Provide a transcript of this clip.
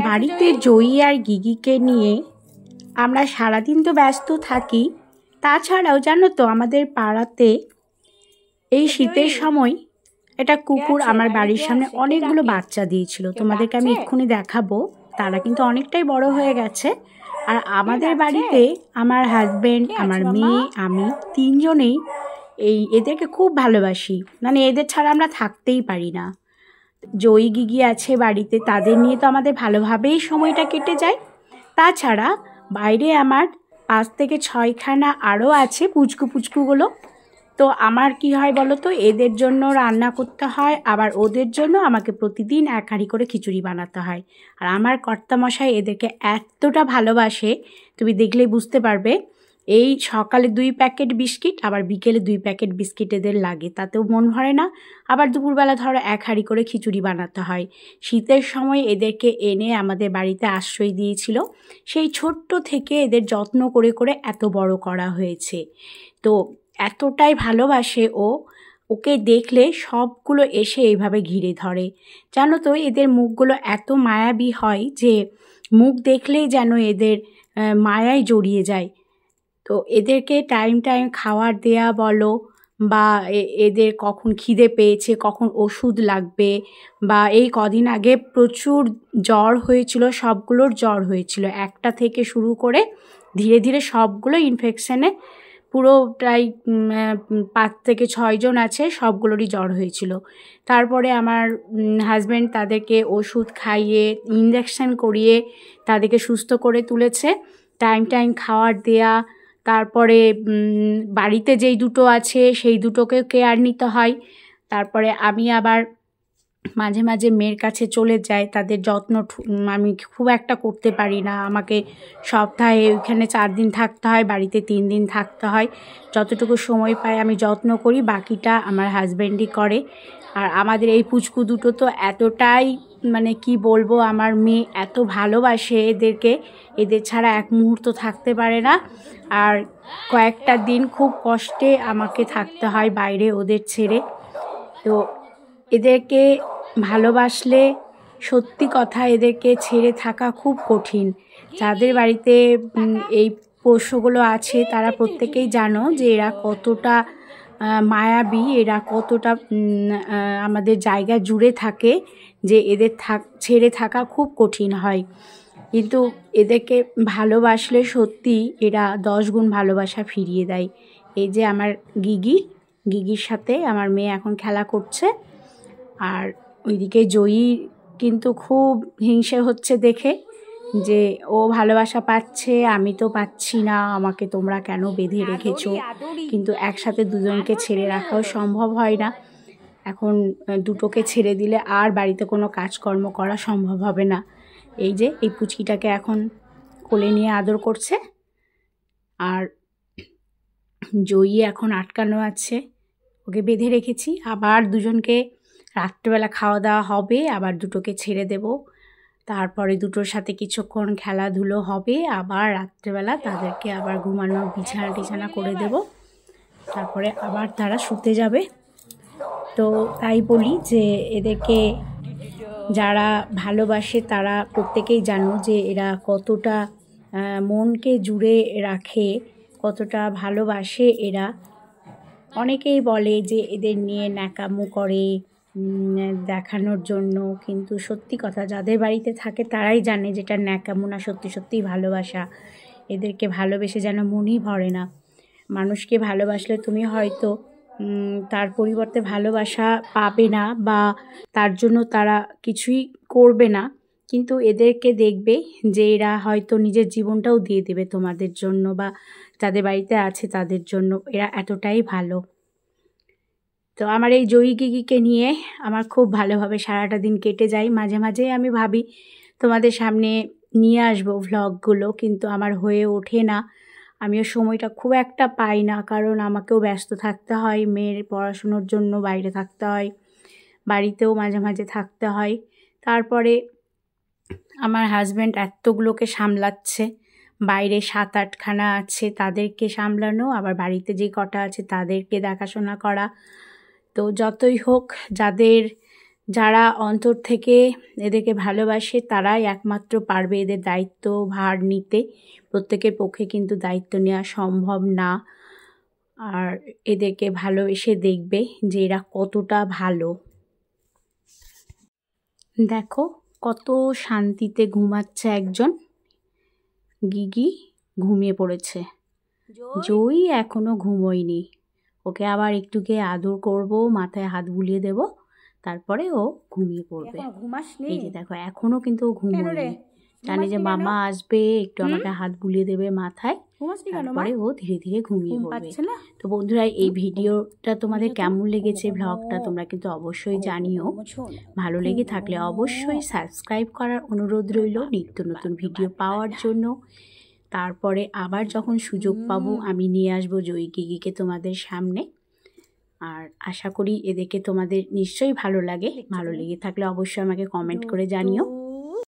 বাড়িতে জয়ী আর গিগিকে নিয়ে আমরা সারাদিন তো ব্যস্ত থাকি। তাছাড়াও জানো তো আমাদের পাড়াতে এই শীতের সময় একটা কুকুর আমার বাড়ির সামনে অনেকগুলো বাচ্চা দিয়েছিল। তোমাদেরকে আমি এক্ষুনি দেখাবো। তারা কিন্তু অনেকটাই বড় হয়ে গেছে। আর আমাদের বাড়িতে আমার হাজবেন্ড, আমার মেয়ে, আমি তিনজনেই এদেরকে খুব ভালোবাসি। মানে এদের ছাড়া আমরা থাকতেই পারি না। জয়ী গিগি আছে বাড়িতে, তাদের নিয়ে তো আমাদের ভালোভাবেই সময়টা কেটে যায়। তাছাড়া বাইরে আমার 5 থেকে 6খানা আরও আছে পুচকুগুলো। তো আমার কি হয় বলো তো, এদের জন্য রান্না করতে হয়, আবার ওদের জন্য আমাকে প্রতিদিন 1 হাঁড়ি করে খিচুড়ি বানাতে হয়। আর আমার কর্তামশাই এদেরকে এতটা ভালোবাসে, তুমি দেখলেই বুঝতে পারবে। এই সকালে 2 প্যাকেট বিস্কিট, আবার বিকেলে 2 প্যাকেট বিস্কিট এদের লাগে, তাতেও মন ভরে না। আবার দুপুরবেলা ধরো 1 হাঁড়ি করে খিচুড়ি বানাতে হয়। শীতের সময় এদেরকে এনে আমাদের বাড়িতে আশ্রয় দিয়েছিল। সেই ছোট্ট থেকে এদের যত্ন করে করে এত বড় করা হয়েছে। তো এতটাই ভালোবাসে ওকে দেখলে সবগুলো এসে এইভাবে ঘিরে ধরে। জানো তো এদের মুখগুলো এত মায়াবী হয় যে মুখ দেখলেই যেন এদের মায়ায় জড়িয়ে যায়। তো এদেরকে টাইম খাবার দেয়া বলো, বা এদের কখন খিদে পেয়েছে, কখন ওষুধ লাগবে, বা এই কদিন আগে প্রচুর জ্বর হয়েছিল, সবগুলোর জ্বর হয়েছিল। একটা থেকে শুরু করে ধীরে ধীরে সবগুলো ইনফেকশানে পুরোটাই 5 থেকে 6 জন আছে, সবগুলোরই জ্বর হয়েছিল। তারপরে আমার হাজব্যান্ড তাদেরকে ওষুধ খাইয়ে ইঞ্জেকশন করিয়ে তাদেরকে সুস্থ করে তুলেছে। টাইম খাবার দেয়া, তারপরে বাড়িতে যেই দুটো আছে সেই দুটোকে কেয়ার নিতে হয়। তারপরে আমি আবার মাঝে মাঝে মেয়ের কাছে চলে যাই, তাদের যত্ন আমি খুব একটা করতে পারি না। আমাকে সপ্তাহে ওইখানে 4 দিন থাকতে হয়, বাড়িতে 3 দিন থাকতে হয়। যতটুকু সময় পাই আমি যত্ন করি, বাকিটা আমার হাজব্যান্ডই করে। আর আমাদের এই পুচকু দুটো তো এতটাই, মানে কি বলবো, আমার মেয়ে এত ভালোবাসে এদেরকে, এদের ছাড়া এক মুহূর্ত থাকতে পারে না। আর কয়েকটা দিন খুব কষ্টে আমাকে থাকতে হয় বাইরে ওদের ছেড়ে। তো এদেরকে ভালোবাসলে সত্যি কথা এদেরকে ছেড়ে থাকা খুব কঠিন। যাদের বাড়িতে এই পোষ্যগুলো আছে তারা প্রত্যেকেই জানো যে এরা কতটা মায়াবী, এরা কতটা আমাদের জায়গা জুড়ে থাকে, যে এদের ছেড়ে থাকা খুব কঠিন হয়। কিন্তু এদেরকে ভালোবাসলে সত্যি এরা 10 গুণ ভালোবাসা ফিরিয়ে দেয়। এই যে আমার গিগির সাথে আমার মেয়ে এখন খেলা করছে। আর ওইদিকে জয়ী কিন্তু খুব হিংসে হচ্ছে দেখে যে ও ভালোবাসা পাচ্ছে, আমি তো পাচ্ছি না, আমাকে তোমরা কেন বেঁধে রেখেছো। কিন্তু একসাথে দুজনকে ছেড়ে রাখাও সম্ভব হয় না। এখন দুটোকে ছেড়ে দিলে আর বাড়িতে কোনো কাজকর্ম করা সম্ভব হবে না। এই যে এই পুচকিটাকে এখন কোলে নিয়ে আদর করছে। আর জয়ী এখন আটকানো আছে, ওকে বেঁধে রেখেছি। আবার দুজনকে রাত্রেবেলা খাওয়া দাওয়া হবে, আবার দুটোকে ছেড়ে দেব। তারপরে দুটোর সাথে কিছুক্ষণ খেলাধুলো হবে, আবার রাত্রেবেলা তাদেরকে আবার ঘুমানোর বিছানা করে দেব। তারপরে আবার তারা শুতে যাবে। তো তাই বলি যে এদেরকে যারা ভালোবাসে তারা প্রত্যেকেই জানো যে এরা কতটা মনকে জুড়ে রাখে, কতটা ভালোবাসে এরা। অনেকেই বলে যে এদের নিয়ে ন্যাকামো করে দেখানোর জন্য, কিন্তু সত্যি কথা যাদের বাড়িতে থাকে তারাই জানে যেটা ন্যাকামো না, সত্যিই ভালোবাসা। এদেরকে ভালোবেসে যেন মনই ভরে না। মানুষকে ভালোবাসলে তুমি হয়তো তার পরিবর্তে ভালোবাসা পাবে না, বা তার জন্য তারা কিছুই করবে না, কিন্তু এদেরকে দেখবে যে এরা হয়তো নিজের জীবনটাও দিয়ে দেবে তোমাদের জন্য, বা যাদের বাড়িতে আছে তাদের জন্য। এরা এতটাই ভালো। তো আমার এই জয়ী গিগিকে নিয়ে আমার খুব ভালোভাবে সারাটা দিন কেটে যায়। মাঝে মাঝেই আমি ভাবি তোমাদের সামনে নিয়ে আসবো ভ্লগগুলো, কিন্তু আমার হয়ে ওঠে না। আমিও সময়টা খুব একটা পাই না, কারণ আমাকেও ব্যস্ত থাকতে হয়, মেয়ের পড়াশুনোর জন্য বাইরে থাকতে হয়, বাড়িতেও মাঝে মাঝে থাকতে হয়। তারপরে আমার হাজব্যান্ড এতগুলোকে সামলাচ্ছে, বাইরে 7-8খানা আছে তাদেরকে সামলানো, আবার বাড়িতে যে কটা আছে তাদেরকে দেখাশোনা করা। তো যতই হোক, যাদের যারা অন্তর থেকে এদেরকে ভালোবাসে তারাই একমাত্র পারবে এদের দায়িত্ব ভার নিতে। প্রত্যেকের পক্ষে কিন্তু দায়িত্ব নেওয়া সম্ভব না। আর এদেরকে ভালোবেসে দেখবে যে এরা কতটা ভালো। দেখো কত শান্তিতে ঘুমাচ্ছে একজন। গিগি ঘুমিয়ে পড়েছে, জয়ী এখনো ঘুমোয়নি। ওকে আবার একটুকে আদর করব, মাথায় হাত বুলিয়ে দেব, তারপরে ও ঘুমিয়ে পড়বে। এই যে দেখো এখনো কিন্তু ও ঘুমোয়নি, জানে যে মামা আসবে, একটু আমাকে হাত বুলিয়ে দেবে মাথায়, তারপরে ও ধীরে ধীরে ঘুমিয়ে পড়বে। তো বন্ধুরা, এই ভিডিওটা তোমাদের কেমন লেগেছে, ব্লগটা তোমরা কিন্তু অবশ্যই জানিও। ভালো লেগে থাকলে অবশ্যই সাবস্ক্রাইব করার অনুরোধ রইল নিত্য নতুন ভিডিও পাওয়ার জন্য। তারপরে আবার যখন সুযোগ পাবো আমি নিয়ে আসবো জয়ী গিগিকে তোমাদের সামনে। আর আশা করি এদেরকে তোমাদের নিশ্চয়ই ভালো লাগে। ভালো লেগে থাকলে অবশ্যই আমাকে কমেন্ট করে জানিও।